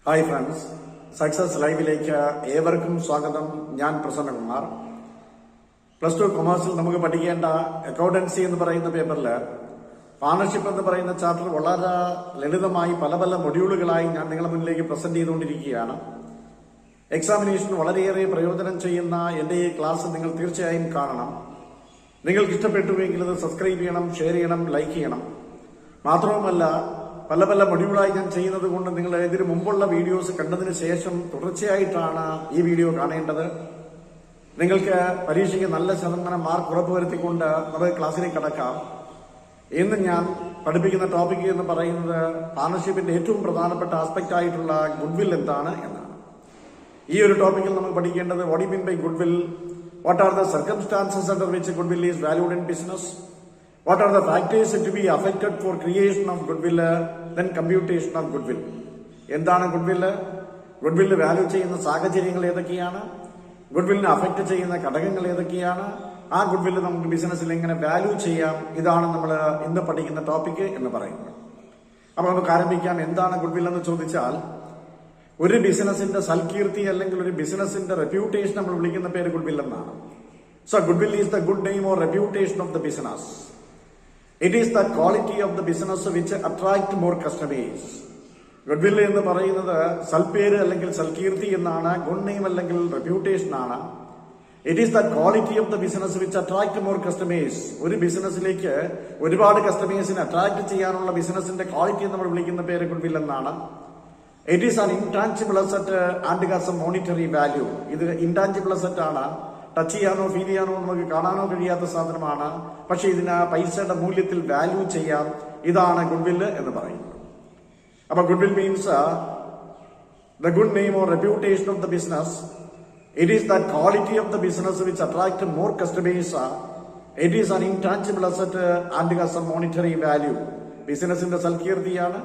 Hi friends, success ലൈവിലേക്ക് ഏവർക്കും സ്വാഗതം. ഞാൻ പ്രസന്നകുമാർ. +2 കൊമേഴ്സിൽ നമുക്ക് പഠിക്കേണ്ട അക്കൗണ്ടൻസി എന്ന് പറയുന്ന പേപ്പറിൽ പാർട്ണർഷിപ്പ് എന്ന് പറയുന്ന ചാപ്റ്റർ വളരെ ലളിതമായി പല പല മൊഡ്യൂളുകളായി ഞാൻ നിങ്ങളുടെ മുന്നിലേക്ക് പ്രസന്റ് ചെയ്തുകൊണ്ടിരിക്കുകയാണ്. എക്സാമിനേഷൻ വളരെയേറെ പ്രയോജനം ചെയ്യുന്ന എന്റെ ഈ ക്ലാസ് നിങ്ങൾ തീർച്ചയായും കാണണം. നിങ്ങൾക്ക് ഇഷ്ടപ്പെട്ടുവെങ്കിൽ അത് സബ്സ്ക്രൈബ് ചെയ്യണം, ഷെയർ ചെയ്യണം, ലൈക്ക് ചെയ്യണം. മാത്രവുമല്ല, പല പല മൊഡ്യൂളായി ഞാൻ ചെയ്യുന്നത് കൊണ്ട് നിങ്ങൾ ഇതിനു മുമ്പുള്ള വീഡിയോസ് കണ്ടതിന് ശേഷം തുടർച്ചയായിട്ടാണ് ഈ വീഡിയോ കാണേണ്ടത്. നിങ്ങൾക്ക് പരീക്ഷയ്ക്ക് നല്ല ശതമാനം മാർക്ക് ഉറപ്പുവരുത്തിക്കൊണ്ട് നമ്മുടെ ക്ലാസ്സിലേക്ക് കടക്കാം. ഇന്ന് ഞാൻ പഠിപ്പിക്കുന്ന ടോപ്പിക് എന്ന് പറയുന്നത് പാർട്ണർഷിപ്പിന്റെ ഏറ്റവും പ്രധാനപ്പെട്ട ആസ്പെക്ട് ആയിട്ടുള്ള ഗുഡ്വിൽ എന്താണ് എന്നാണ്. ഈ ഒരു ടോപ്പിക്കിൽ നമ്മൾ പഠിക്കേണ്ടത് what you mean by goodwill, what are the circumstances under which goodwill is valued in business, what are the factors to be affected for creation of goodwill, then computation of goodwill. എന്താണ് goodwill, goodwill value ചെയ്യുന്ന സാഹചര്യങ്ങൾ ഏതൊക്കെയാണ്, ഗുഡ്വില്ലിനെ affect ചെയ്യുന്ന ഘടകങ്ങൾ ഏതൊക്കെയാണ്, ആ goodwill നമുക്ക് ബിസിനസ്സിൽ എങ്ങനെ വാല്യൂ ചെയ്യാം, ഇതാണ് നമ്മൾ ഇന്ന് പഠിക്കുന്ന ടോപ്പിക് എന്ന് പറയുന്നത്. അപ്പൊ നമുക്ക് ആരംഭിക്കാം. എന്താണ് ഗുഡ്വിൽ എന്ന് ചോദിച്ചാൽ, ഒരു ബിസിനസിന്റെ സൽകീർത്തി അല്ലെങ്കിൽ ഒരു ബിസിനസിന്റെ റെപ്യൂട്ടേഷൻ നമ്മൾ വിളിക്കുന്ന പേര് ഗുഡ്വിൽ എന്നാണ്. So goodwill is the good name or reputation of the business. It is the quality of the business which attract more customers. Goodwill എന്ന് പറയുന്നത് സൽപ്പേര് അല്ലെങ്കിൽ സൽകീർത്തി എന്നാണ്, ഗുഡ് നെയിം അല്ലെങ്കിൽ റെപ്യൂട്ടേഷൻ ആണ്. It is the quality of the business which attract more customers. ഒരു ബിസിനസ്സിലേക്ക് ഒരുപാട് കസ്റ്റമേഴ്സിനെ അട്രാക്ട് ചെയ്യാനുള്ള ബിസിനസിന്റെ ക്വാളിറ്റി നമ്മൾ വിളിക്കുന്ന പേര് ഗുഡ്വിൽ എന്നാണ്. It is an intangible asset and has A monetary value. ഇത് ഇൻടാഞ്ചിബിൾ അസറ്റ് ആണ്. ടച്ച് ചെയ്യാനോ ഫീൽ ചെയ്യാനോ നമുക്ക് കാണാനോ കഴിയാത്ത സാധനമാണ്. പക്ഷെ ഇതിന് പൈസയുടെ മൂല്യത്തിൽ വാല്യൂ ചെയ്യാം. ഇതാണ് ഗുഡ്വില്ല് എന്ന് പറയുന്നത്. അപ്പൊ goodwill means the good name or reputation of the business. It is the quality of the business which attract more customers. It is an intangible asset and has A monetary value. ബിസിനസിന്റെ സൽകീർത്തിയാണ്.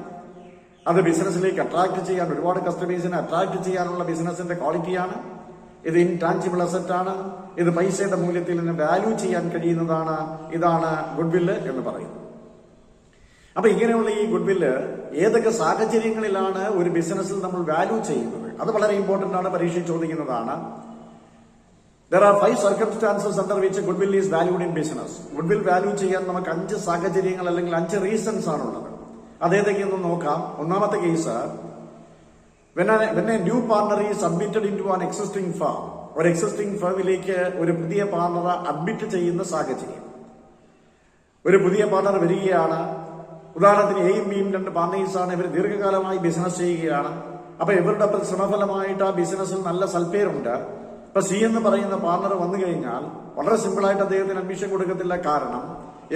അത് ബിസിനസ്സിലേക്ക് attract ചെയ്യാൻ, ഒരുപാട് കസ്റ്റമേഴ്സിനെ attract ചെയ്യാനുള്ള ബിസിനസിന്റെ ക്വാളിറ്റിയാണ്. ഇത് ഇൻടാഞ്ചിബിൾ അസറ്റ് ആണ്. ഇത് പൈസയുടെ മൂല്യത്തിൽ നിന്ന് വാല്യൂ ചെയ്യാൻ കഴിയുന്നതാണ്. ഇതാണ് ഗുഡ്വില്ല് എന്ന് പറയുന്നത്. അപ്പൊ ഇങ്ങനെയുള്ള ഈ ഗുഡ്വില്ല് ഏതൊക്കെ സാഹചര്യങ്ങളിലാണ് ഒരു ബിസിനസ്സിൽ നമ്മൾ വാല്യൂ ചെയ്യുന്നത്, അത് വളരെ ഇമ്പോർട്ടന്റ് ആണ്, പരീക്ഷ ചോദിക്കുന്നതാണ്. There are 5 circumstances under which goodwill is valued in business. Goodwill value ചെയ്യാൻ നമുക്ക് 5 സാഹചര്യങ്ങൾ അല്ലെങ്കിൽ 5 റീസൺസ് ആണുള്ളത്. അതേതൊക്കെയെന്ന് നോക്കാം. ഒന്നാമത്തെ case, when a new partner is admitted into an existing firm. ഒരു എക്സിസ്റ്റിംഗ് ഫേമിലേക്ക് ഒരു പുതിയ പാർട്ണറെ അഡ്മിറ്റ് ചെയ്യുന്ന സാഹചര്യം. ഒരു പുതിയ പാർട്ണർ വരികയാണ്. ഉദാഹരണത്തിന് എയും ബിയും 2 പാർട്ണേഴ്സാണ്. ഇവർ ദീർഘകാലമായി ബിസിനസ് ചെയ്യുകയാണ്. അപ്പൊ ഇവരുടെ ശ്രമഫലമായിട്ട് ആ ബിസിനസ്സിൽ നല്ല സൽപ്പേരുണ്ട്. ഇപ്പൊ സി എന്ന് പറയുന്ന പാർട്ണർ വന്നു കഴിഞ്ഞാൽ വളരെ സിമ്പിളായിട്ട് അദ്ദേഹത്തിന് അഡ്മിഷൻ കൊടുക്കത്തില്ല. കാരണം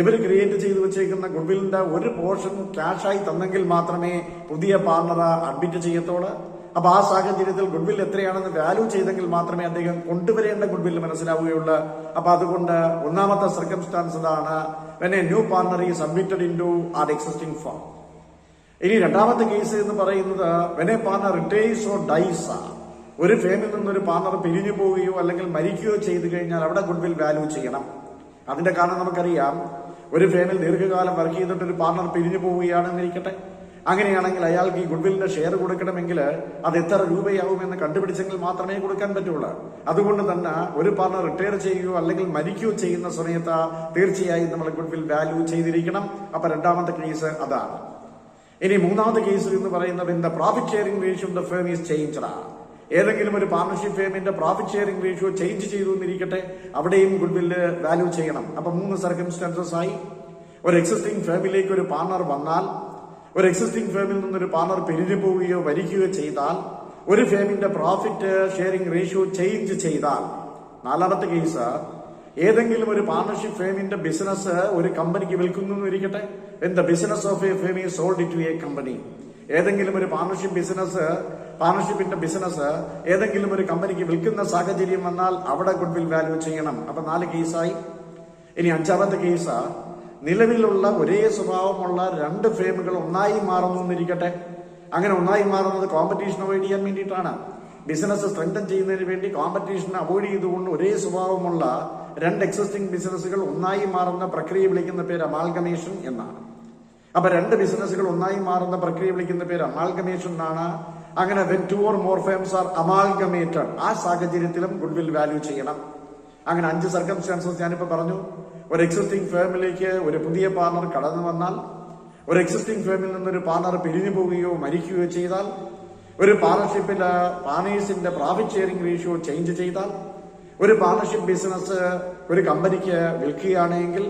ഇവർ ക്രിയേറ്റ് ചെയ്തു വെച്ചേക്കുന്ന ഗുഡ്വില്ലിന്റെ ഒരു പോർഷൻ ക്യാഷായി തന്നെങ്കിൽ മാത്രമേ പുതിയ പാർട്ണറെ അഡ്മിറ്റ് ചെയ്യത്തുള്ളൂ. അപ്പൊ ആ സാഹചര്യത്തിൽ ഗുഡ്വിൽ എത്രയാണെന്ന് വാല്യൂ ചെയ്തെങ്കിൽ മാത്രമേ അദ്ദേഹം കൊണ്ടുവരേണ്ട ഗുഡ്വിൽ മനസ്സിലാവുകയുള്ളൂ. അപ്പൊ അതുകൊണ്ട് ഒന്നാമത്തെ സർക്കംസ്റ്റാൻസ് ഇതാണ്, when a new partner is admitted into an existing firm. ഇനി രണ്ടാമത്തെ കേസ് എന്ന് പറയുന്നത് when a partner retires or dies. ഒരു ഫേമിൽ നിന്നൊരു പാർട്ണർ പിരിഞ്ഞു പോവുകയോ അല്ലെങ്കിൽ മരിക്കുകയോ ചെയ്തു കഴിഞ്ഞാൽ അവിടെ ഗുഡ്വിൽ വാല്യൂ ചെയ്യണം. അതിന്റെ കാരണം നമുക്കറിയാം. ഒരു ഫേമിൽ ദീർഘകാലം വർക്ക് ചെയ്തിട്ട് ഒരു പാർട്ണർ പിരിഞ്ഞു പോവുകയാണെന്നിരിക്കട്ടെ. അങ്ങനെയാണെങ്കിൽ അയാൾക്ക് ഈ ഗുഡ്വില്ലിന്റെ ഷെയർ കൊടുക്കണമെങ്കിൽ അത് എത്ര രൂപയാവുമെന്ന് കണ്ടുപിടിച്ചെങ്കിൽ മാത്രമേ കൊടുക്കാൻ പറ്റുള്ളൂ. അതുകൊണ്ട് തന്നെ ഒരു പാർട്ണർ റിട്ടയർ ചെയ്യുകയോ അല്ലെങ്കിൽ മരിക്കുകയോ ചെയ്യുന്ന സമയത്ത് തീർച്ചയായും നമ്മൾ ഗുഡ്വിൽ വാല്യൂ ചെയ്തിരിക്കണം. അപ്പൊ രണ്ടാമത്തെ കേസ് അതാണ്. ഇനി മൂന്നാമത്തെ കേസ് എന്ന് പറയുന്നത് the profit sharing ratio of the firm is changed. ഏതെങ്കിലും ഒരു പാർട്ണർഷിപ്പ് ഫേമിന്റെ പ്രോഫിറ്റ് ഷെയറിംഗ് റേഷ്യോ ചേഞ്ച് ചെയ്തു എന്നിരിക്കട്ടെ, അവിടെയും ഗുഡ്വില്ല് വാല്യൂ ചെയ്യണം. അപ്പൊ 3 സർക്കംസ്റ്റാൻസസ് ആയി. ഒരു എക്സിസ്റ്റിംഗ് ഫേമിലേക്ക് ഒരു പാർട്ണർ വന്നാൽ, ഒരു എക്സിസ്റ്റിംഗ് ഫേമിൽ നിന്നൊരു പാർട്ണർ പിരിഞ്ഞു പോവുകയോ വരിക്കുകയോ ചെയ്താൽ, ഒരു ഫേമിന്റെ പ്രോഫിറ്റ് ഷെയറിംഗ് റേഷ്യോ ചേഞ്ച് ചെയ്താൽ. നാലാമത്തെ കേസ്, ഏതെങ്കിലും ഒരു പാർട്ണർഷിപ്പ് ഫേമിന്റെ ബിസിനസ് ഒരു കമ്പനിക്ക് വിൽക്കുന്നു എന്നിരിക്കട്ടെ, when the business of a firm is sold to a company. ഏതെങ്കിലും ഒരു പാർട്ണർഷിപ്പിന്റെ ബിസിനസ് ഏതെങ്കിലും ഒരു കമ്പനിക്ക് വിൽക്കുന്ന സാഹചര്യം വന്നാൽ അവിടെ ഗുഡ്വിൽ വാല്യൂ ചെയ്യണം. അപ്പൊ 4 കേസായി. ഇനി 5ാമത്തെ കേസ്, നിലവിലുള്ള ഒരേ സ്വഭാവമുള്ള 2 ഫേമുകൾ ഒന്നായി മാറുന്നു എന്നിരിക്കട്ടെ. അങ്ങനെ ഒന്നായി മാറുന്നത് കോമ്പറ്റീഷൻ അവോയ്ഡ് ചെയ്യാൻ വേണ്ടിയിട്ടാണ്. ബിസിനസ് സ്ട്രെങ്തൻ ചെയ്യുന്നതിന് വേണ്ടി കോമ്പറ്റീഷനെ അവോയ്ഡ് ചെയ്തുകൊണ്ട് ഒരേ സ്വഭാവമുള്ള 2 എക്സിസ്റ്റിംഗ് ബിസിനസ്സുകൾ ഒന്നായി മാറുന്ന പ്രക്രിയ വിളിക്കുന്ന പേര് അമാൽഗമേഷൻ എന്നാണ്. അപ്പൊ 2 ബിസിനസ്സുകൾ ഒന്നായി മാറുന്ന പ്രക്രിയ വിളിക്കുന്ന പേര് അമാൽഗമേഷൻ എന്നാണ്. അങ്ങനെ when two or more firms are amalgamated, ആ സാഹചര്യത്തിലും ഗുഡ്വിൽ വാല്യൂ ചെയ്യണം. അങ്ങനെ 5 സർക്കംസ്റ്റാൻസസ് ഞാനിപ്പോ പറഞ്ഞു. ഒരു എക്സിസ്റ്റിംഗ് ഫേമിലേക്ക് ഒരു പുതിയ പാർട്ണർ കടന്നു വന്നാൽ, ഒരു എക്സിസ്റ്റിംഗ് ഫേമിൽ നിന്നൊരു പാർട്ണർ പിരിഞ്ഞു പോവുകയോ മരിക്കുകയോ ചെയ്താൽ, ഒരു പാർട്ണർഷിപ്പില് പാർട്ണേഴ്സിന്റെ പ്രോഫിറ്റ് ഷെയറിംഗ് റേഷ്യോ ചേഞ്ച് ചെയ്താൽ, ഒരു പാർട്ണർഷിപ്പ് ബിസിനസ് ഒരു കമ്പനിക്ക് വിൽക്കുകയാണെങ്കിൽ,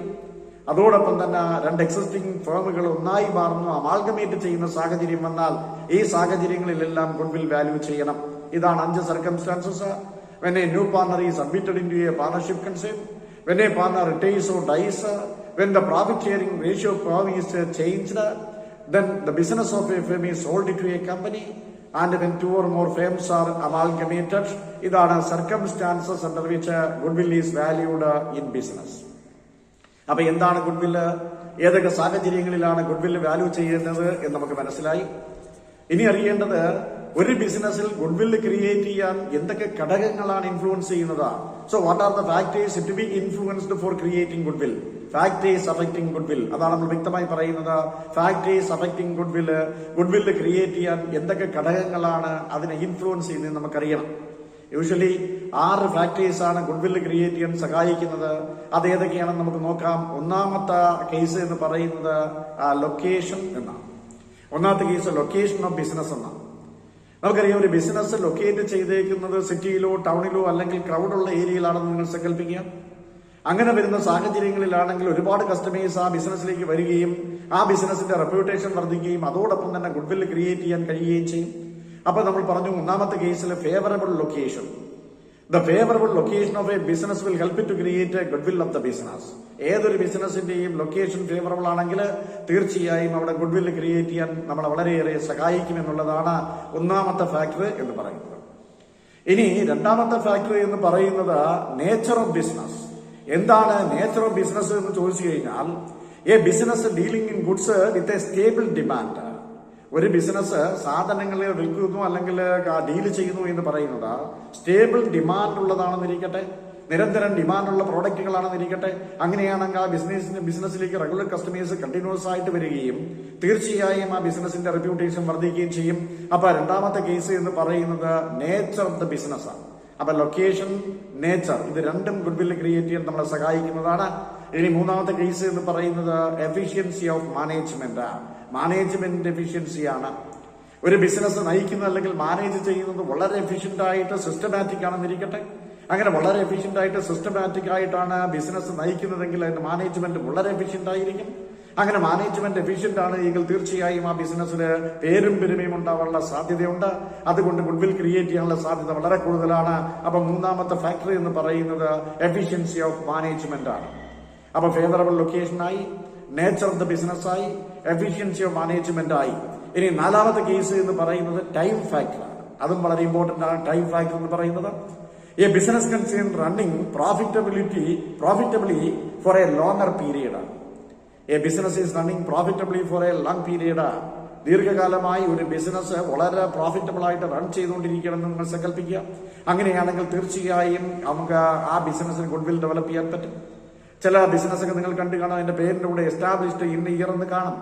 അതോടൊപ്പം തന്നെ 2 എക്സിസ്റ്റിംഗ് ഫേമുകൾ ഒന്നായി മാറുന്നു, അമാൽഗമേറ്റ് ചെയ്യുന്ന സാഹചര്യം വന്നാൽ ഈ സാഹചര്യങ്ങളിലെല്ലാം ഗുഡ്വിൽ വാല്യൂ ചെയ്യണം. ഇതാണ് 5 circumstances. When a new partner is admitted into a partnership concept, when a partner retires or dies, when the profit sharing ratio curve is changed, then the business of a firm is sold to a company, and when 2 or more firms are amalgamated. ഇതാണ് circumstances under which goodwill is valued in business. അപ്പൊ എന്താണ് goodwill, ഏതൊക്കെ സാഹചര്യങ്ങളിലാണ് goodwill value ചെയ്യുന്നത് എന്ന് നമുക്ക് മനസ്സിലായി. ഇനി അറിയേണ്ടത് ഒരു ബിസിനസ്സിൽ ഗുഡ്വില്ല് ക്രിയേറ്റ് ചെയ്യാൻ എന്തൊക്കെ ഘടകങ്ങളാണ് ഇൻഫ്ലുവൻസ് ചെയ്യുന്നത്. So what are the factors to be influenced for creating goodwill? Factors affecting goodwill, അതാണ് നമ്മൾ വ്യക്തമായി പറയുന്നത്. Factors affecting goodwill, goodwill create ചെയ്യാൻ എന്തൊക്കെ ഘടകങ്ങളാണ് അതിനെ ഇൻഫ്ലുവൻസ് ചെയ്യുന്നത് നമുക്കറിയണം. യൂഷ്വലി 6 ഫാക്ടേഴ്സ് ആണ് ഗുഡ്വില്ല് ക്രിയേറ്റ് ചെയ്യാൻ സഹായിക്കുന്നത്. അത് ഏതൊക്കെയാണെന്ന് നമുക്ക് നോക്കാം. ഒന്നാമത്തെ കേസ് എന്ന് പറയുന്നത് ലൊക്കേഷൻ എന്നാണ്. ഒന്നാമത്തെ കേസ് ലൊക്കേഷൻ ഓഫ് ബിസിനസ് എന്നാണ്. നമുക്കറിയാം, ഒരു ബിസിനസ് ലൊക്കേറ്റ് ചെയ്തേക്കുന്നത് സിറ്റിയിലോ ടൗണിലോ അല്ലെങ്കിൽ ക്രൗഡുള്ള ഏരിയയിലാണെന്ന് നിങ്ങൾ സങ്കല്പിക്കുക. അങ്ങനെ വരുന്ന സാഹചര്യങ്ങളിലാണെങ്കിൽ ഒരുപാട് കസ്റ്റമേഴ്സ് ആ ബിസിനസ്സിലേക്ക് വരികയും ആ ബിസിനസിന്റെ റെപ്യൂട്ടേഷൻ വർദ്ധിക്കുകയും അതോടൊപ്പം തന്നെ ഗുഡ്വില്ല് ക്രിയേറ്റ് ചെയ്യാൻ കഴിയുകയും ചെയ്യും. അപ്പൊ നമ്മൾ പറഞ്ഞു, ഒന്നാമത്തെ കേസിൽ favourable location. The favourable location of a business will help to create a goodwill of the business. ഏതൊരു ബിസിനസിന്റെയും ലൊക്കേഷൻ ഫേവറബിൾ ആണെങ്കിൽ തീർച്ചയായും അവിടെ ഗുഡ്വിൽ ക്രിയേറ്റ് ചെയ്യാൻ നമ്മളെ വളരെയേറെ സഹായിക്കും എന്നുള്ളതാണ് ഒന്നാമത്തെ ഫാക്ടർ എന്ന് പറയുന്നത്. ഇനി രണ്ടാമത്തെ ഫാക്ടർ എന്ന് പറയുന്നത് നേച്ചർ ഓഫ് ബിസിനസ്. എന്താണ് നേച്ചർ ഓഫ് ബിസിനസ് എന്ന് ചോദിച്ചു കഴിഞ്ഞാൽ, A business dealing in goods with a stable demand. ഒരു ബിസിനസ് സാധനങ്ങൾ വിൽക്കുന്നു അല്ലെങ്കിൽ ഡീല് ചെയ്യുന്നു എന്ന് പറയുന്നത് സ്റ്റേബിൾ ഡിമാൻഡ് ഉള്ളതാണെന്നിരിക്കട്ടെ, നിരന്തരം ഡിമാൻഡുള്ള പ്രോഡക്റ്റുകളാണെന്നിരിക്കട്ടെ. അങ്ങനെയാണെങ്കിൽ ആ ബിസിനസ്സിലേക്ക് റെഗുലർ കസ്റ്റമേഴ്സ് കണ്ടിന്യൂസ് ആയിട്ട് വരികയും തീർച്ചയായും ആ ബിസിനസിന്റെ റെപ്യൂട്ടേഷൻ വർദ്ധിക്കുകയും ചെയ്യും. അപ്പൊ രണ്ടാമത്തെ കേസ് എന്ന് പറയുന്നത് നേച്ചർ ഓഫ് ദ ബിസിനസ് ആണ്. അപ്പൊ ലൊക്കേഷൻ, നേച്ചർ, ഇത് രണ്ടും ഗുഡ്വില്ല് ക്രിയേറ്റ് ചെയ്യാൻ നമ്മളെ സഹായിക്കുന്നതാണ്. ഇനി മൂന്നാമത്തെ കേസ് എന്ന് പറയുന്നത് എഫിഷ്യൻസി ഓഫ് മാനേജ്മെന്റ്. മാനേജ്മെന്റ് എഫിഷ്യൻസിയാണ്. ഒരു ബിസിനസ് നയിക്കുന്നത് അല്ലെങ്കിൽ മാനേജ് ചെയ്യുന്നത് വളരെ എഫിഷ്യന്റ് ആയിട്ട് സിസ്റ്റമാറ്റിക് ആണെന്നിരിക്കട്ടെ. അങ്ങനെ വളരെ എഫിഷ്യന്റ് ആയിട്ട് സിസ്റ്റമാറ്റിക് ആയിട്ടാണ് ബിസിനസ് നയിക്കുന്നതെങ്കിൽ അതിന്റെ മാനേജ്മെന്റ് വളരെ എഫിഷ്യന്റ് ആയിരിക്കും. അങ്ങനെ മാനേജ്മെന്റ് എഫിഷ്യന്റ് ആണ് എങ്കിൽ തീർച്ചയായും ആ ബിസിനസ്സിന് പേരും പെരുമയും ഉണ്ടാവാനുള്ള സാധ്യതയുണ്ട്. അതുകൊണ്ട് ഗുഡ്വിൽ ക്രിയേറ്റ് ചെയ്യാനുള്ള സാധ്യത വളരെ കൂടുതലാണ്. അപ്പൊ മൂന്നാമത്തെ ഫാക്ടർ എന്ന് പറയുന്നത് എഫിഷ്യൻസി ഓഫ് മാനേജ്മെന്റ് ആണ്. അപ്പൊ ഫേവറബിൾ ലൊക്കേഷനായി, നേച്ചർ ഓഫ് ദ ബിസിനസ് ആയി, എഫിഷ്യൻസി ഓഫ് മാനേജ്മെന്റ് ആയി. ഇനി നാലാമത്തെ കേസ് എന്ന് പറയുന്നത് ടൈം ഫാക്ടർ ആണ്. അതും വളരെ ഇമ്പോർട്ടന്റ് ആണ്. ടൈം ഫാക്ടർ എന്ന് പറയുന്നത് a business concern running profitably for a longer period. A business is running profitably for a long period. ദീർഘകാലമായി ഒരു ബിസിനസ് വളരെ പ്രോഫിറ്റബിൾ ആയിട്ട് റൺ ചെയ്തുകൊണ്ടിരിക്കണമെന്ന് നിങ്ങൾ സങ്കല്പിക്കുക. അങ്ങനെയാണെങ്കിൽ തീർച്ചയായും നമുക്ക് ആ ബിസിനസ്സിന് ഗുഡ്വിൽ ഡെവലപ്പ് ചെയ്യാൻ പറ്റും. ചില ബിസിനസ്സൊക്കെ നിങ്ങൾ കണ്ടു കാണാം, അതിന്റെ പേരിന്റെ കൂടെ എസ്റ്റാബ്ലിഷ്ഡ് ഇൻ ഇയർ എന്ന് കാണും.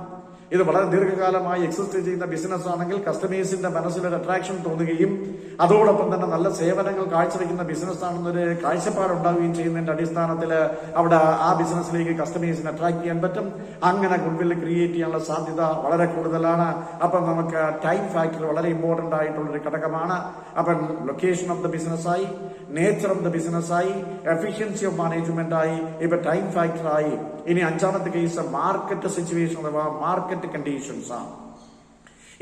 ഇത് വളരെ ദീർഘകാലമായി എക്സിസ്റ്റ് ചെയ്യുന്ന ബിസിനസ് ആണെങ്കിൽ കസ്റ്റമേഴ്സിന്റെ മനസ്സിലൊരു അട്രാക്ഷൻ തോന്നുകയും അതോടൊപ്പം തന്നെ നല്ല സേവനങ്ങൾ കാഴ്ചവെക്കുന്ന ബിസിനസ് ആണെന്നൊരു കാഴ്ചപ്പാടുണ്ടാവുകയും ചെയ്യുന്നതിന്റെ അടിസ്ഥാനത്തിൽ അവിടെ ആ ബിസിനസ്സിലേക്ക് കസ്റ്റമേഴ്സിനെ അട്രാക്ട് ചെയ്യാൻ പറ്റും. അങ്ങനെ ഗുഡ്വില്ല് ക്രിയേറ്റ് ചെയ്യാനുള്ള സാധ്യത വളരെ കൂടുതലാണ്. അപ്പം നമുക്ക് ടൈം ഫാക്ടർ വളരെ ഇമ്പോർട്ടന്റ് ആയിട്ടുള്ളൊരു ഘടകമാണ്. അപ്പം ലൊക്കേഷൻ ഓഫ് ദ ബിസിനസ് ആയി, നേച്ചർ ഓഫ് ദ ബിസിനസ് ആയി, എഫിഷ്യൻസി ഓഫ് മാനേജ്മെന്റ് ആയി, ഇപ്പൊ ടൈം ഫാക്ടർ ആയി. ഇനി അഞ്ചാമത്തെ കേസ് മാർക്കറ്റ് സിറ്റുവേഷൻ അഥവാ മാർക്കറ്റ് കണ്ടീഷൻസ് ആണ്.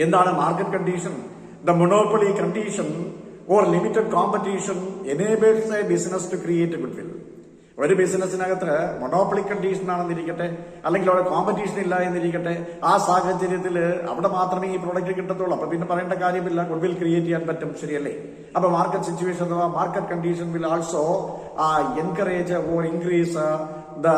എന്താണ് market condition? The monopoly condition or limited competition enables a business to create goodwill. ഒരു ബിസിനസ്സിനകത്ത് മൊണോപ്പൊളി കണ്ടീഷൻ ആണെന്നിരിക്കട്ടെ, അല്ലെങ്കിൽ അവിടെ കോമ്പറ്റീഷൻ ഇല്ല എന്നിരിക്കട്ടെ, ആ സാഹചര്യത്തിൽ അവിടെ മാത്രമേ ഈ പ്രോഡക്റ്റ് കിട്ടത്തുള്ളൂ. അപ്പൊ പിന്നെ പറയേണ്ട കാര്യമില്ല, ഗുഡ്വിൽ ക്രിയേറ്റ് ചെയ്യാൻ പറ്റും. ശരിയല്ലേ? അപ്പൊ മാർക്കറ്റ് സിറ്റുവേഷൻ അഥവാ market condition will also encourage or increase the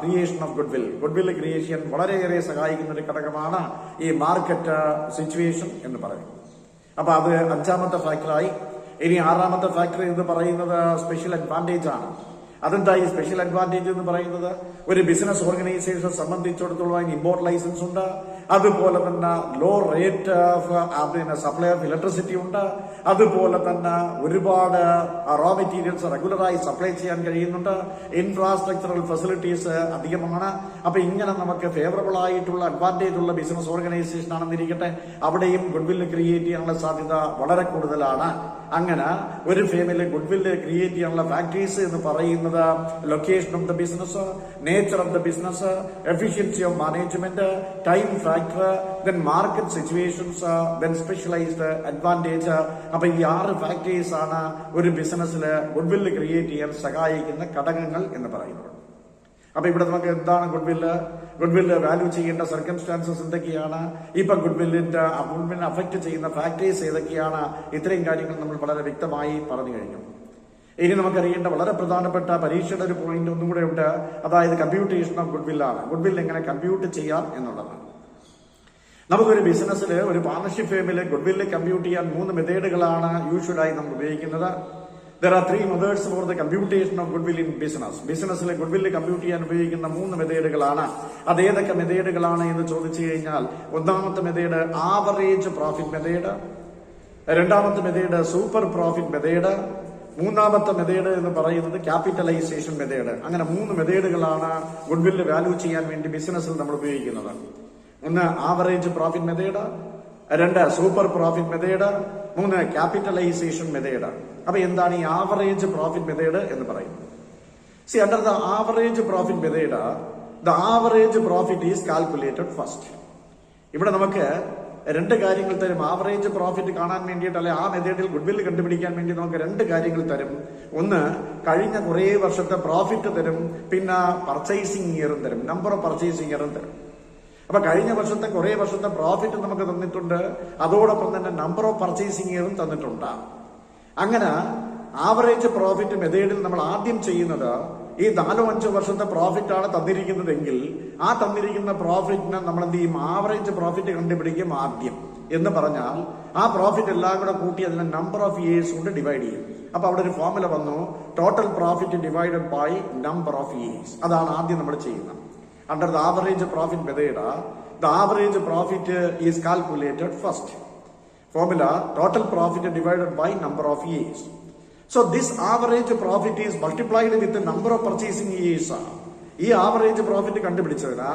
creation of goodwill. Goodwill creation വളരെയേറെ സഹായിക്കുന്ന ഒരു ഘടകമാണ് ഈ മാർക്കറ്റ് സിറ്റുവേഷൻ എന്ന് പറയുന്നത്. അപ്പൊ അത് അഞ്ചാമത്തെ ഫാക്ടറായി. ഇനി ആറാമത്തെ ഫാക്ടർ എന്ന് പറയുന്നത് സ്പെഷ്യൽ അഡ്വാൻറ്റേജ് ആണ്. അതെന്തായി സ്പെഷ്യൽ അഡ്വാൻറ്റേജ് എന്ന് പറയുന്നത്? ഒരു ബിസിനസ് ഓർഗനൈസേഷനെ സംബന്ധിച്ചിടത്തോളം അതിന് ഇമ്പോർട്ട് ലൈസൻസ് ഉണ്ട്, അതുപോലെ തന്നെ low rate of supply of electricity ഉണ്ട്. അതുപോലെ തന്നെ ഒരുപാട് റോ മെറ്റീരിയൽസ് റെഗുലറായി സപ്ലൈ ചെയ്യാൻ കഴിയുന്നുണ്ട്. ഇൻഫ്രാസ്ട്രക്ചറൽ ഫെസിലിറ്റീസ് അധികമാണ്. അപ്പൊ ഇങ്ങനെ നമുക്ക് ഫേവറബിൾ ആയിട്ടുള്ള അഡ്വാൻറ്റേജ് ഉള്ള ബിസിനസ് ഓർഗനൈസേഷൻ ആണെന്നിരിക്കട്ടെ, അവിടെയും ഗുഡ്വില്ല് ക്രിയേറ്റ് ചെയ്യാനുള്ള സാധ്യത വളരെ കൂടുതലാണ്. അങ്ങനെ ഒരു ഫേമിൽ ഗുഡ്വില്ല് ക്രിയേറ്റ് ചെയ്യാനുള്ള ഫാക്ടറീസ് എന്ന് പറയുന്നത് location of the business, nature of the business, efficiency of management, time factor, then market situations, then specialised advantage. അപ്പൊ ഈ 6 ഫാക്ടേഴ്സ് ആണ് ഒരു ബിസിനസ്സിൽ ഗുഡ്വില്ല് ക്രിയേറ്റ് ചെയ്യാൻ സഹായിക്കുന്ന ഘടകങ്ങൾ എന്ന് പറയുന്നത്. അപ്പൊ ഇവിടെ നമുക്ക് എന്താണ് ഗുഡ്വില്ല് വാല്യൂ ചെയ്യേണ്ട സർക്കംസ്റ്റാൻസസ് എന്തൊക്കെയാണ്, ഇപ്പൊ ഗുഡ്വില്ലിന്റെ അഫക്ട് ചെയ്യുന്ന ഫാക്ടേഴ്സ് ഏതൊക്കെയാണ്, ഇത്രയും കാര്യങ്ങൾ നമ്മൾ വളരെ വ്യക്തമായി പറഞ്ഞു കഴിഞ്ഞു. ഇനി നമുക്കറിയേണ്ട വളരെ പ്രധാനപ്പെട്ട പരീക്ഷയുടെ ഒരു പോയിന്റ് ഒന്നും കൂടെ ഉണ്ട്. അതായത് കമ്പ്യൂട്ടേഷൻ ഓഫ് ഗുഡ്വില്ലാണ്. ഗുഡ്വില്ല് എങ്ങനെ കമ്പ്യൂട്ട് ചെയ്യാം എന്നുള്ളതാണ്. നമുക്കൊരു ബിസിനസ്സിൽ ഒരു പാർട്ണർഷിപ്പ് ഫേമിൽ ഗുഡ്വില്ല് കമ്പ്യൂട്ട് ചെയ്യാൻ 3 മെത്തേഡുകളാണ് യൂഷ്വലായി നമ്മൾ ഉപയോഗിക്കുന്നത്. There are 3 methods for the computation of goodwill in business. ബിസിനസ്സിലെ ഗുഡ്വില്ല് കമ്പ്യൂട്ട് ചെയ്യാൻ ഉപയോഗിക്കുന്ന 3 മെത്തേഡുകളാണ്. അത് ഏതൊക്കെ മെത്തേഡുകളാണ് എന്ന് ചോദിച്ചു കഴിഞ്ഞാൽ, ഒന്നാമത്തെ മെത്തേഡ് ആവറേജ് പ്രോഫിറ്റ് മെത്തേഡ്, രണ്ടാമത്തെ മെത്തേഡ് സൂപ്പർ പ്രോഫിറ്റ് മെത്തേഡ്, മൂന്നാമത്തെ മെത്തേഡ് എന്ന് പറയുന്നത് ക്യാപിറ്റലൈസേഷൻ മെത്തേഡ്. അങ്ങനെ 3 മെത്തേഡുകളാണ് ഗുഡ്വില്ല് വാല്യൂ ചെയ്യാൻ വേണ്ടി ബിസിനസ്സിൽ നമ്മൾ ഉപയോഗിക്കുന്നത്. ഒന്ന് average profit method, 2 super profit method, 3 capitalisation method. അപ്പൊ എന്താണ് ഈ ആവറേജ് പ്രോഫിറ്റ് മെത്തേഡ് എന്ന് പറയുന്നത്? See, under the average profit method, the average profit is calculated first. ഇവിടെ നമുക്ക് 2 കാര്യങ്ങൾ തരും. ആവറേജ് പ്രോഫിറ്റ് കാണാൻ വേണ്ടിയിട്ട്, അല്ലെ ആ മെത്തേഡിൽ ഗുഡ്വില്ല് കണ്ടുപിടിക്കാൻ വേണ്ടി നമുക്ക് 2 കാര്യങ്ങൾ തരും. ഒന്ന് കഴിഞ്ഞ കുറേ വർഷത്തെ പ്രോഫിറ്റ് തരും, പിന്നെ പർച്ചേസിംഗ് ഇയറും തരും, നമ്പർ ഓഫ് പർച്ചേസിംഗ് ഇയറും തരും. അപ്പൊ കഴിഞ്ഞ വർഷത്തെ കുറേ വർഷത്തെ പ്രോഫിറ്റ് നമുക്ക് തന്നിട്ടുണ്ട്, അതോടൊപ്പം തന്നെ നമ്പർ ഓഫ് പർച്ചേസിംഗ് ഇയറും തന്നിട്ടുണ്ട്. അങ്ങനെ ആവറേജ് പ്രോഫിറ്റ് മെത്തേഡിൽ നമ്മൾ ആദ്യം ചെയ്യുന്നത്, ഈ 4-5 വർഷത്തെ പ്രോഫിറ്റ് ആണ് തന്നിരിക്കുന്നതെങ്കിൽ ആ തന്നിരിക്കുന്ന പ്രോഫിറ്റിനെ നമ്മൾ എന്ത് ചെയ്യും, ആവറേജ് പ്രോഫിറ്റ് കണ്ടുപിടിക്കും ആദ്യം. എന്ന് പറഞ്ഞാൽ ആ പ്രോഫിറ്റ് എല്ലാം കൂടെ കൂട്ടി അതിനെ നമ്പർ ഓഫ് ഇയേഴ്സ് കൊണ്ട് ഡിവൈഡ് ചെയ്യും. അപ്പൊ അവിടെ ഒരു ഫോർമുല വന്നു, total profit divided by number of years. അതാണ് ആദ്യം നമ്മൾ ചെയ്യുന്നത്. Under the average profit method, the average profit is calculated first. Formula, total profit divided by number of years. So this average profit is multiplied with the number of purchasing years. ഈ average profit കണ്ടുപിടിച്ചതിന്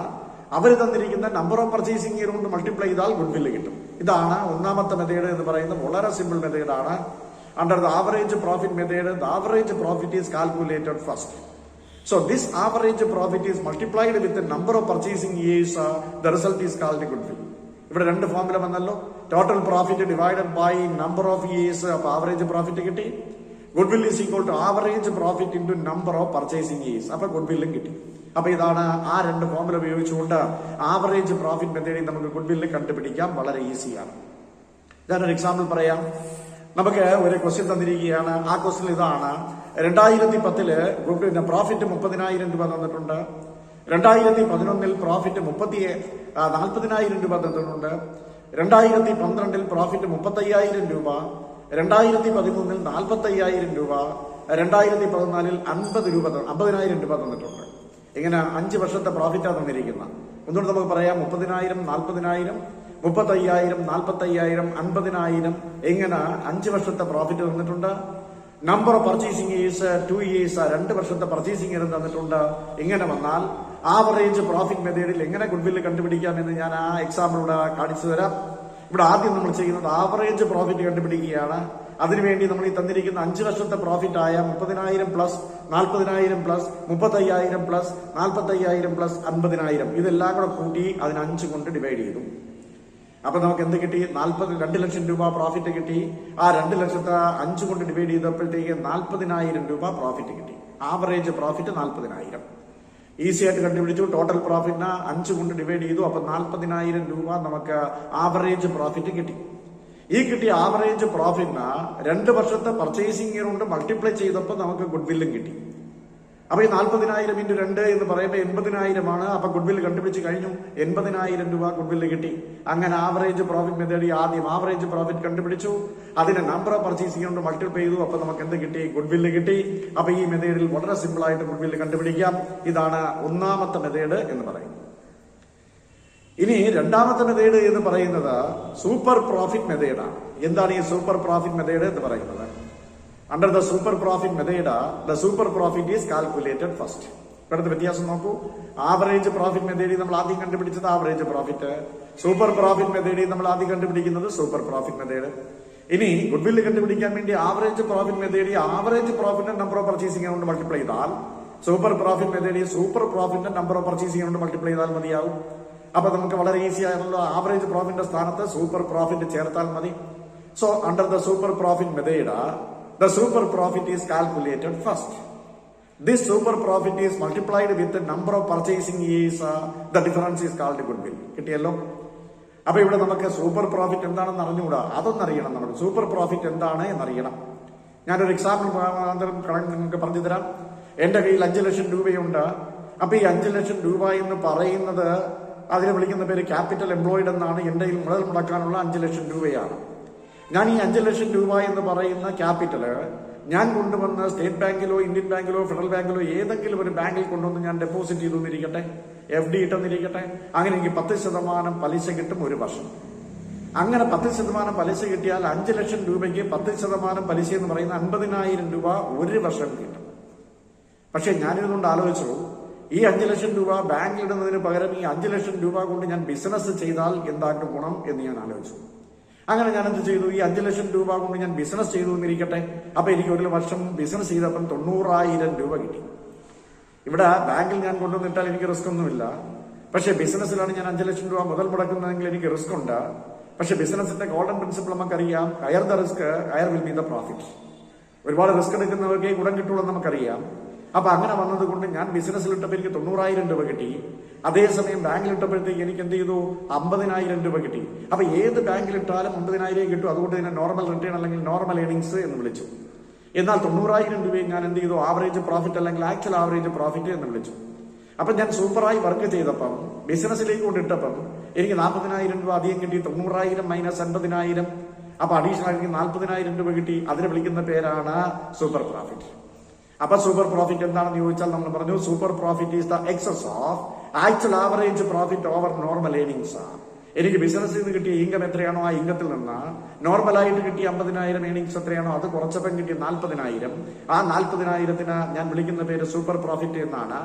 അവർ തന്നിരിക്കുന്ന number of purchasing year കൊണ്ട് multiply ചെയ്താൽ goodwill കിട്ടും. ഇതാണ് ഒന്നാമത്തെ method എന്ന് പറയുന്നത്. വളരെ സിമ്പിൾ മെത്തേഡാണ്. Under the average profit method, the average profit is calculated first. So this average profit is multiplied with the number of purchasing years. The result is called goodwill. ഇവിടെ 2 formula വന്നല്ലോ. Total profit divided by number of years. അപ്പൊ average profit കിട്ടി. Goodwill is equal to average profit into number of purchasing years. അപ്പൊ ഗുഡ്വില്ലും കിട്ടി. അപ്പൊ ഇതാണ് ആ 2 ഫോർമുല ഉപയോഗിച്ചുകൊണ്ട് ആവറേജ് പ്രോഫിറ്റ് മെത്തേഡിൽ നമുക്ക് ഗുഡ്വില്ല് കണ്ടുപിടിക്കാൻ വളരെ ഈസിയാണ്. ഞാനൊരു എക്സാമ്പിൾ പറയാം. നമുക്ക് ഒരു ക്വസ്റ്റ്യൻ തന്നിരിക്കുകയാണ്. ആ ക്വസ്റ്റ്യൻ ഇതാണ്, 2010 പ്രോഫിറ്റ് 30,000 രൂപ തന്നിട്ടുണ്ട്. 2011 പ്രോഫിറ്റ് 40,000 രൂപ തന്നിട്ടുണ്ട്. 2012 പ്രോഫിറ്റ് 35,000 രൂപ. 2013 45,000 രൂപ. 2014 50,000 രൂപ തന്നിട്ടുണ്ട്. ഇങ്ങനെ 5 വർഷത്തെ പ്രോഫിറ്റാണ് തന്നിരിക്കുന്നത്. ഒന്നുകൂടെ നമുക്ക് പറയാം, 30,000, 40,000, 35,000, 45,000, 50,000 ഇങ്ങനെ 5 വർഷത്തെ പ്രോഫിറ്റ് തന്നിട്ടുണ്ട്. Number of purchasing years 2 years, 2 വർഷത്തെ പർച്ചേസിംഗ് ഇയർ തന്നിട്ടുണ്ട്. ഇങ്ങനെ വന്നാൽ ആവറേജ് പ്രോഫിറ്റ് മെത്തേഡിൽ എങ്ങനെ ഗുഡ്വില്ല് കണ്ടുപിടിക്കാമെന്ന് ഞാൻ ആ എക്സാമ്പിളിലൂടെ കാണിച്ചു തരാം. ഇവിടെ ആദ്യം നമ്മൾ ചെയ്യുന്നത് ആവറേജ് പ്രോഫിറ്റ് കണ്ടുപിടിക്കുകയാണ്. അതിനുവേണ്ടി നമ്മൾ ഈ തന്നിരിക്കുന്ന 5 വർഷത്തെ പ്രോഫിറ്റ് ആയ 30,000 പ്ലസ് 40,000 പ്ലസ് 35,000 പ്ലസ് 45,000 പ്ലസ് 50,000 ഇതെല്ലാം കൂടെ കൂട്ടി അതിന് 5 കൊണ്ട് ഡിവൈഡ് ചെയ്തു. അപ്പൊ നമുക്ക് എന്ത് കിട്ടി? 2 ലക്ഷം രൂപ പ്രോഫിറ്റ് കിട്ടി. ആ 2 ലക്ഷത്തെ 5 കൊണ്ട് ഡിവൈഡ് ചെയ്തപ്പോഴത്തേക്ക് 40,000 രൂപ പ്രോഫിറ്റ് കിട്ടി. ആവറേജ് പ്രോഫിറ്റ് 40,000 ഈസി ആയിട്ട് കണ്ടുപിടിച്ചു. ടോട്ടൽ പ്രോഫിറ്റിന് 5 കൊണ്ട് ഡിവൈഡ് ചെയ്തു. അപ്പൊ 40,000 രൂപ നമുക്ക് ആവറേജ് പ്രോഫിറ്റ് കിട്ടി. ഈ കിട്ടിയ ആവറേജ് പ്രോഫിറ്റിന് 2 വർഷത്തെ പർച്ചേസിംഗ് ഇയർ കൊണ്ട് മൾട്ടിപ്ലൈ ചെയ്തപ്പോൾ നമുക്ക് ഗുഡ്വില്ലും കിട്ടി. അപ്പൊ ഈ 40,000 ഇൻറ്റു 2 എന്ന് പറയുമ്പോൾ 80,000 ആണ്. അപ്പൊ ഗുഡ്വില്ല് കണ്ടുപിടിച്ച് കഴിഞ്ഞു. 80,000 രൂപ ഗുഡ്വില്ല് കിട്ടി. അങ്ങനെ ആവറേജ് പ്രോഫിറ്റ് മെത്തേഡ് ആദ്യം ആവറേജ് പ്രോഫിറ്റ് കണ്ടുപിടിച്ചു. അതിനെ നമ്പർ ഓഫ് പർച്ചേസിംഗ് കൊണ്ട് മൾട്ടിപ്ലൈ ചെയ്തു. അപ്പൊ നമുക്ക് എന്ത് കിട്ടി? ഗുഡ്വില്ല് കിട്ടി. അപ്പൊ ഈ മെത്തേഡിൽ വളരെ സിമ്പിൾ ആയിട്ട് ഗുഡ്വില്ല് കണ്ടുപിടിക്കാം. ഇതാണ് ഒന്നാമത്തെ മെത്തേഡ് എന്ന് പറയുന്നത്. ഇനി രണ്ടാമത്തെ മെത്തേഡ് എന്ന് പറയുന്നത് സൂപ്പർ പ്രോഫിറ്റ് മെത്തേഡാണ്. എന്താണ് ഈ സൂപ്പർ പ്രോഫിറ്റ് മെത്തേഡ് എന്ന് പറയുന്നത്? Under the super profit method the super profit is calculated first. ഇവിടുത്തെ വ്യത്യാസം നോക്കൂ. ആവറേജ് പ്രോഫിറ്റ് മെത്തേഡിൽ നമ്മൾ ആദ്യം കണ്ടുപിടിച്ചത് ആവറേജ് പ്രോഫിറ്റ്. സൂപ്പർ പ്രോഫിറ്റ് മെത്തേഡിൽ നമ്മൾ ആദ്യം കണ്ടുപിടിക്കുന്നത് സൂപ്പർ പ്രോഫിറ്റ് മെത്തേഡ്. ഇനി ഗുഡ്വില്ല് കണ്ടുപിടിക്കാൻ വേണ്ടി ആവറേജ് പ്രോഫിറ്റ് മെത്തേഡിൽ average profit number of purchasing കൊണ്ട് മൾട്ടിപ്ലൈ ചെയ്താൽ, സൂപ്പർ പ്രോഫിറ്റ് മെത്തേഡിൽ super profit number of purchasing കൊണ്ട് മൾട്ടിപ്ലൈ ചെയ്താൽ മതിയാവും. അപ്പൊ നമുക്ക് വളരെ ഈസി ആണല്ലോ. ആവറേജ് പ്രോഫിറ്റിന്റെ സ്ഥാനത്ത് സൂപ്പർ പ്രോഫിറ്റ് ചേർത്താൽ മതി. So under the super profit method the super profit is calculated first. This super profit is multiplied with number of purchasing is the difference is called goodwill. കിട്ടിയല്ലോ. അപ്പൊ ഇവിടെ നമുക്ക് super profit എന്താണെന്ന് അറിഞ്ഞുകൂടാ, അതൊന്നറിയണം. നമുക്ക് super profit എന്താണ് എന്നറിയണം. ഞാനൊരു example നിങ്ങൾക്ക് പറഞ്ഞു തരാം. എന്റെ കയ്യിൽ 5 ലക്ഷം രൂപയുണ്ട്. അപ്പൊ ഈ 5 ലക്ഷം രൂപ എന്ന് പറയുന്നത് അതിനെ വിളിക്കുന്ന പേര് ക്യാപിറ്റൽ എംപ്ലോയിഡ് എന്നാണ്. എന്റെ കയ്യിൽ മുതൽ മുടക്കാനുള്ള 5 ലക്ഷം രൂപയാണ്. ഞാൻ ഈ 5 ലക്ഷം രൂപ എന്ന് പറയുന്ന ക്യാപിറ്റല് ഞാൻ കൊണ്ടുവന്ന് സ്റ്റേറ്റ് ബാങ്കിലോ ഇന്ത്യൻ ബാങ്കിലോ ഫെഡറൽ ബാങ്കിലോ ഏതെങ്കിലും ഒരു ബാങ്കിൽ കൊണ്ടുവന്ന് ഞാൻ ഡെപ്പോസിറ്റ് ചെയ്തു എന്നിരിക്കട്ടെ, FD ഇട്ടെന്നിരിക്കട്ടെ. അങ്ങനെ എനിക്ക് 10% പലിശ കിട്ടും ഒരു വർഷം. അങ്ങനെ 10% പലിശ കിട്ടിയാൽ 5 ലക്ഷം രൂപയ്ക്ക് 10% പലിശ എന്ന് പറയുന്ന 50,000 രൂപ ഒരു വർഷം കിട്ടും. പക്ഷെ ഞാനിതുകൊണ്ട് ആലോചിച്ചു, ഈ 5 ലക്ഷം രൂപ ബാങ്കിൽ ഇടുന്നതിന് പകരം ഈ 5 ലക്ഷം രൂപ കൊണ്ട് ഞാൻ ബിസിനസ് ചെയ്താൽ എന്താക്കും ഗുണം എന്ന് ഞാൻ ആലോചിച്ചു. അങ്ങനെ ഞാൻ എന്ത് ചെയ്തു? ഈ 5 ലക്ഷം രൂപ കൊണ്ട് ഞാൻ ബിസിനസ് ചെയ്തു എന്നിരിക്കട്ടെ. അപ്പൊ എനിക്ക് ഒരു വർഷം ബിസിനസ് ചെയ്തപ്പം 90,000 രൂപ കിട്ടി. ഇവിടെ ബാങ്കിൽ ഞാൻ കൊണ്ടുവന്നിട്ടാൽ എനിക്ക് റിസ്ക് ഒന്നുമില്ല. പക്ഷെ ബിസിനസ്സിലാണ് ഞാൻ 5 ലക്ഷം രൂപ മുതൽ മുടക്കുന്നതെങ്കിൽ എനിക്ക് റിസ്ക് ഉണ്ട്. പക്ഷെ ബിസിനസിന്റെ ഗോൾഡൻ പ്രിൻസിപ്പിൾ നമുക്കറിയാം, higher the risk higher will be the profit. ഒരുപാട് റിസ്ക് എടുക്കുന്നവർക്ക് ഗുണം കിട്ടുള്ളൂ നമുക്കറിയാം. അപ്പൊ അങ്ങനെ വന്നതുകൊണ്ട് ഞാൻ ബിസിനസ്സിൽ ഇട്ടപ്പോൾ എനിക്ക് 90,000 രൂപ കിട്ടി. അതേസമയം ബാങ്കിൽ ഇട്ടപ്പോഴത്തേക്ക് എനിക്ക് എന്ത് ചെയ്തു? 50,000 രൂപ കിട്ടി. അപ്പൊ ഏത് ബാങ്കിൽ ഇട്ടാലും 50,000 കിട്ടും. അതുകൊണ്ട് തന്നെ നോർമൽ റിട്ടേൺ അല്ലെങ്കിൽ നോർമൽ ഏണിങ്സ് എന്ന് വിളിച്ചു. എന്നാൽ 90,000 രൂപയും ഞാൻ എന്ത് ചെയ്തു? ആവറേജ് പ്രോഫിറ്റ് അല്ലെങ്കിൽ ആക്ച്വൽ ആവറേജ് പ്രോഫിറ്റ് എന്ന് വിളിച്ചു. അപ്പൊ ഞാൻ സൂപ്പറായി വർക്ക് ചെയ്തപ്പം ബിസിനസ്സിലേക്ക് കൊണ്ടിട്ടപ്പം എനിക്ക് 40,000 രൂപ അധികം കിട്ടി. 90,000 മൈനസ് 50,000. അപ്പൊ അഡീഷണൽ എനിക്ക് 40,000 രൂപ കിട്ടി. അതിനെ വിളിക്കുന്ന പേരാണ് സൂപ്പർ പ്രോഫിറ്റ്. അപ്പൊ സൂപ്പർ പ്രോഫിറ്റ് എന്താണെന്ന് ചോദിച്ചാൽ നമ്മൾ പറഞ്ഞു, super profit is the excess of actual average profit over normal earnings. എനിക്ക് ബിസിനസ്സിൽ നിന്ന് കിട്ടിയ ഇൻകം എത്രയാണോ ആ ഇൻകത്തിൽ നിന്ന് നോർമലായിട്ട് കിട്ടിയ 50,000 ഏണിങ്സ് എത്രയാണോ അത് കുറച്ചപ്പം കിട്ടിയ 40,000. ആ 40,000 ഞാൻ വിളിക്കുന്ന പേര് സൂപ്പർ പ്രോഫിറ്റ് എന്നാണ്.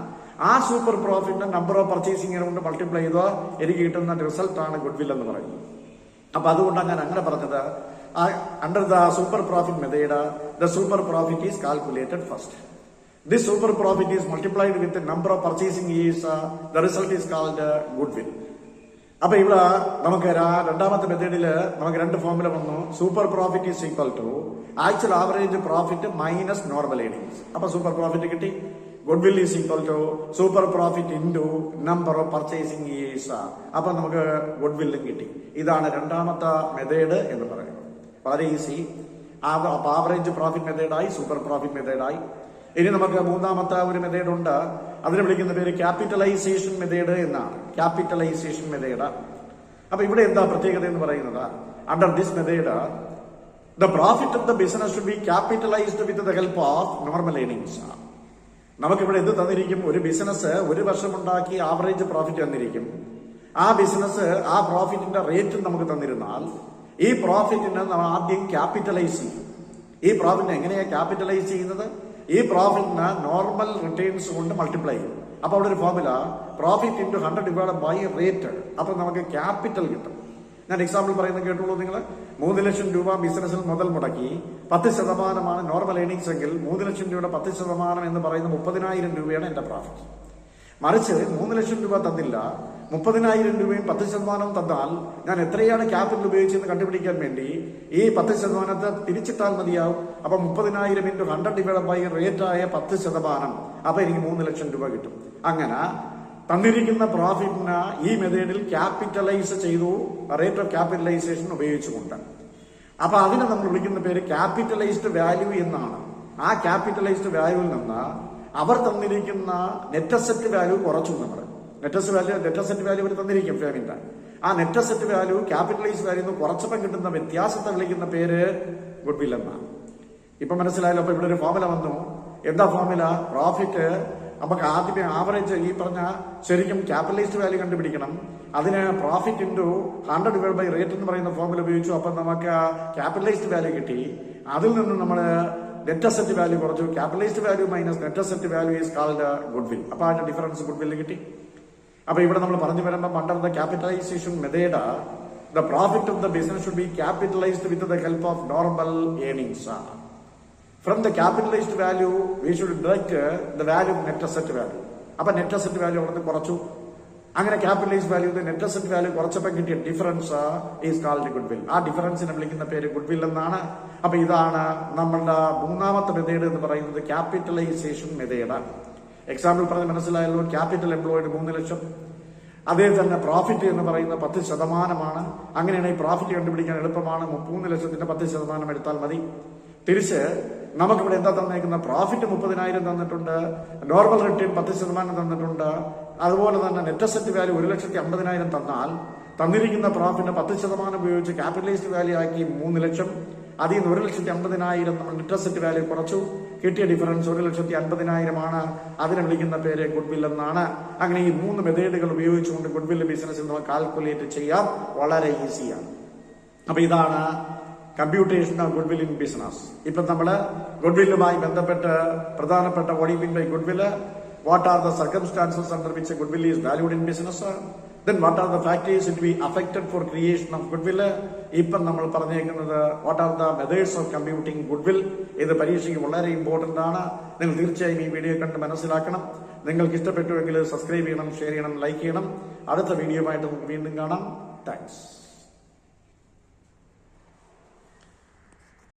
ആ സൂപ്പർ പ്രോഫിറ്റിന്റെ നമ്പർ ഓഫ് പർച്ചേസിംഗ് കൊണ്ട് മൾട്ടിപ്ലൈ ചെയ്തോ എനിക്ക് കിട്ടുന്ന റിസൾട്ട് ആണ് ഗുഡ്വിൽ എന്ന് പറയുന്നത്. അപ്പൊ അതുകൊണ്ടാണ് ഞാൻ അങ്ങനെ പറഞ്ഞത്. Under the super profit method, the super profit is calculated first. This super profit is multiplied with the number of purchasing is the result is called goodwill. അപ്പൊ ഇവിടെ നമുക്ക് രണ്ടാമത്തെ മെത്തേഡില് നമുക്ക് 2 ഫോർമുല വന്നു. Super profit is equal to actual average profit minus normal earnings. അപ്പൊ super profit കിട്ടി. Goodwill is equal to super profit into number of purchasing years. അപ്പൊ നമുക്ക് ഗുഡ്വില്ലും കിട്ടി. ഇതാണ് രണ്ടാമത്തെ മെത്തേഡ് എന്ന് പറയുന്നത്. വളരെ ഈസി. ആവറേജ് പ്രോഫിറ്റ് മെത്തേഡായി, സൂപ്പർ പ്രോഫിറ്റ് മെത്തേഡായി. ഇനി നമുക്ക് മൂന്നാമത്തെ ഒരു മെത്തേഡ് ഉണ്ട്. അതിനെ വിളിക്കുന്ന പേര് ക്യാപിറ്റലൈസേഷൻ മെത്തേഡ് എന്നാണ്. Capitalisation method. അപ്പൊ ഇവിടെ എന്താ പ്രത്യേകത എന്ന് പറയുന്നത്? Under this method the profit of the business should be capitalised with the help of normal earnings. നമുക്കിവിടെ എന്ത് തന്നിരിക്കും? ഒരു ബിസിനസ് ഒരു വർഷം ഉണ്ടാക്കി ആവറേജ് പ്രോഫിറ്റ് തന്നിരിക്കും. ആ ബിസിനസ് ആ പ്രോഫിറ്റിന്റെ റേറ്റ് നമുക്ക് തന്നിരുന്നാൽ ഈ പ്രോഫിറ്റിനെ നമ്മൾ ആദ്യം ക്യാപിറ്റലൈസ് ചെയ്യും. ഈ പ്രോഫിറ്റിനെ എങ്ങനെയാ ക്യാപിറ്റലൈസ് ചെയ്യുന്നത്? ഈ പ്രോഫിറ്റിന് നോർമൽ റിട്ടേൺസ് കൊണ്ട് മൾട്ടിപ്ലൈ ചെയ്യും. അപ്പൊ അവിടെ ഒരു formula profit into 100 divided by rate. അപ്പൊ നമുക്ക് ക്യാപിറ്റൽ കിട്ടും. ഞാൻ എക്സാമ്പിൾ പറയുന്നത് കേട്ടോളൂ നിങ്ങൾ. 3 ലക്ഷം രൂപ ബിസിനസ്സിൽ മുതൽ മുടക്കി 10% നോർമൽ ഏണിങ്സ് എങ്കിൽ 3 ലക്ഷം രൂപയുടെ 10% എന്ന് പറയുന്നത് 30,000 രൂപയാണ് എന്റെ പ്രോഫിറ്റ്. മറിച്ച് 3 ലക്ഷം രൂപ തന്നില്ല, 30,000 രൂപയും 10% തന്നാൽ ഞാൻ എത്രയാണ് ക്യാപിറ്റൽ ഉപയോഗിച്ചെന്ന് കണ്ടുപിടിക്കാൻ വേണ്ടി ഈ 10% തിരിച്ചിട്ടാൽ മതിയാവും. അപ്പൊ 30,000 ഇൻറ്റു 100 ഡിവൈഡഡ് ബൈ റേറ്റ് ആയ 10%. അപ്പൊ എനിക്ക് 3 ലക്ഷം രൂപ കിട്ടും. അങ്ങനെ തന്നിരിക്കുന്ന പ്രോഫിറ്റിന് ഈ മെത്തേഡിൽ ക്യാപിറ്റലൈസ് ചെയ്തു, റേറ്റ് ഓഫ് ക്യാപിറ്റലൈസേഷൻ ഉപയോഗിച്ചുകൊണ്ട്. അപ്പൊ അതിനെ നമ്മൾ വിളിക്കുന്ന പേര് ക്യാപിറ്റലൈസ്ഡ് വാല്യൂ എന്നാണ്. ആ ക്യാപിറ്റലൈസ്ഡ് വാല്യൂവിൽ നിന്ന് അവർ തന്നിരിക്കുന്ന നെറ്റ് അസറ്റ് വാല്യൂ കുറച്ചു. നമ്മൾ നെറ്റ് അസറ്റ് വാല്യൂ അവർ തന്നിരിക്കും ഫേമിന്റെ. ആ net asset value capitalise value കുറച്ചപ്പം കിട്ടുന്ന വ്യത്യാസത്തെ വിളിക്കുന്ന പേര് ഗുഡ്വിൽ എന്നാണ്. ഇപ്പൊ മനസ്സിലായല്ലോ. അപ്പൊ ഇവിടെ ഒരു ഫോർമുല വന്നു. എന്താ ഫോർമുല? പ്രോഫിറ്റ് നമുക്ക് ആദ്യമേ ആവറേജ് ഈ പറഞ്ഞ ശരിക്കും ക്യാപിറ്റലൈസ്ഡ് വാല്യൂ കണ്ടുപിടിക്കണം. അതിന് പ്രോഫിറ്റ് ഇൻറ്റു 100/റേറ്റ് എന്ന് പറയുന്ന ഫോർമുല ഉപയോഗിച്ചു. അപ്പം നമുക്ക് ക്യാപിറ്റലൈസ്ഡ് വാല്യൂ കിട്ടി. അതിൽ നിന്ന് നമ്മൾ നെറ്റ് അസറ്റ് വാല്യൂ കുറച്ചു. Capitalised value minus net asset value is called goodwill. അപ്പൊ അതിന്റെ ഡിഫറൻസ് ഗുഡ്വിൽ കിട്ടി. അപ്പൊ ഇവിടെ നമ്മൾ പറഞ്ഞു വരുമ്പോൾ under the capitalisation method the profit of the business should be capitalized with the help of normal earnings. From the capitalized value, we should deduct the value of net asset value. അപ്പൊ net asset value അവിടെ കുറച്ചു. അങ്ങനെ capitalised value net asset value കുറച്ചപ്പോൾ കിട്ടിയ difference is called goodwill. ആ ഡിഫറൻസിനെ വിളിക്കുന്ന പേര് goodwill എന്നാണ്. അപ്പൊ ഇതാണ് നമ്മളുടെ മൂന്നാമത്തെ മെത്തേഡ് എന്ന് പറയുന്നത് ക്യാപിറ്റലൈസേഷൻ മെത്തേഡ്. എക്സാമ്പിൾ പറഞ്ഞ് മനസ്സിലായല്ലോ. ക്യാപിറ്റൽ എംപ്ലോയിഡ് 3 ലക്ഷം. അതേ തന്നെ പ്രോഫിറ്റ് എന്ന് പറയുന്ന 10%. അങ്ങനെയാണെങ്കിൽ പ്രോഫിറ്റ് കണ്ടുപിടിക്കാൻ എളുപ്പമാണ്. 3 ലക്ഷത്തിന്റെ 10% എടുത്താൽ മതി. തിരിച്ച് നമുക്കിവിടെ എന്താ തന്നേക്കുന്ന പ്രോഫിറ്റ് 30,000 തന്നിട്ടുണ്ട്, നോർമൽ റിട്ടേൺ 10% തന്നിട്ടുണ്ട്. അതുപോലെ തന്നെ നെറ്റ് അസറ്റ് വാല്യൂ 1,50,000 തന്നാൽ തന്നിരിക്കുന്ന പ്രോഫിറ്റ് 10% ഉപയോഗിച്ച് ക്യാപിറ്റലൈസ്ഡ് വാല്യൂ ആക്കി 3 ലക്ഷം. അതിൽ നിന്ന് 1,50,000 നമ്മൾ നെറ്റ് അസറ്റ് വാല്യൂ കുറച്ചു. കിട്ടിയ ഡിഫറൻസ് 1,50,000 അതിനെ വിളിക്കുന്ന പേര് ഗുഡ്വിൽ എന്നാണ്. അങ്ങനെ ഈ 3 മെത്തേഡുകൾ ഉപയോഗിച്ചുകൊണ്ട് ഗുഡ്വിൽ ബിസിനസ് നമ്മൾ കാൽക്കുലേറ്റ് ചെയ്യാൻ വളരെ ഈസിയാണ്. അപ്പൊ ഇതാണ് computation of goodwill in business. ഇപ്പൊ നമ്മള് ഗുഡ്വില്ലുമായി ബന്ധപ്പെട്ട് പ്രധാനപ്പെട്ട what do you mean by goodwill? What are the circumstances under which a goodwill is valued in business? Then what are the factors to be affected for creation of goodwill? ഇപ്പം നമ്മൾ പറഞ്ഞേക്കുന്നത് what are the methods of computing goodwill? ഇത് പരീക്ഷയ്ക്ക് വളരെ important ആണ്. നിങ്ങൾ തീർച്ചയായും ഈ വീഡിയോ കണ്ട് മനസ്സിലാക്കണം. നിങ്ങൾക്ക് ഇഷ്ടപ്പെട്ടുവെങ്കിൽ സബ്സ്ക്രൈബ് ചെയ്യണം, ഷെയർ ചെയ്യണം, ലൈക്ക് ചെയ്യണം. അടുത്ത വീഡിയോ ആയിട്ട് നമുക്ക് വീണ്ടും കാണാം. താങ്ക്സ്.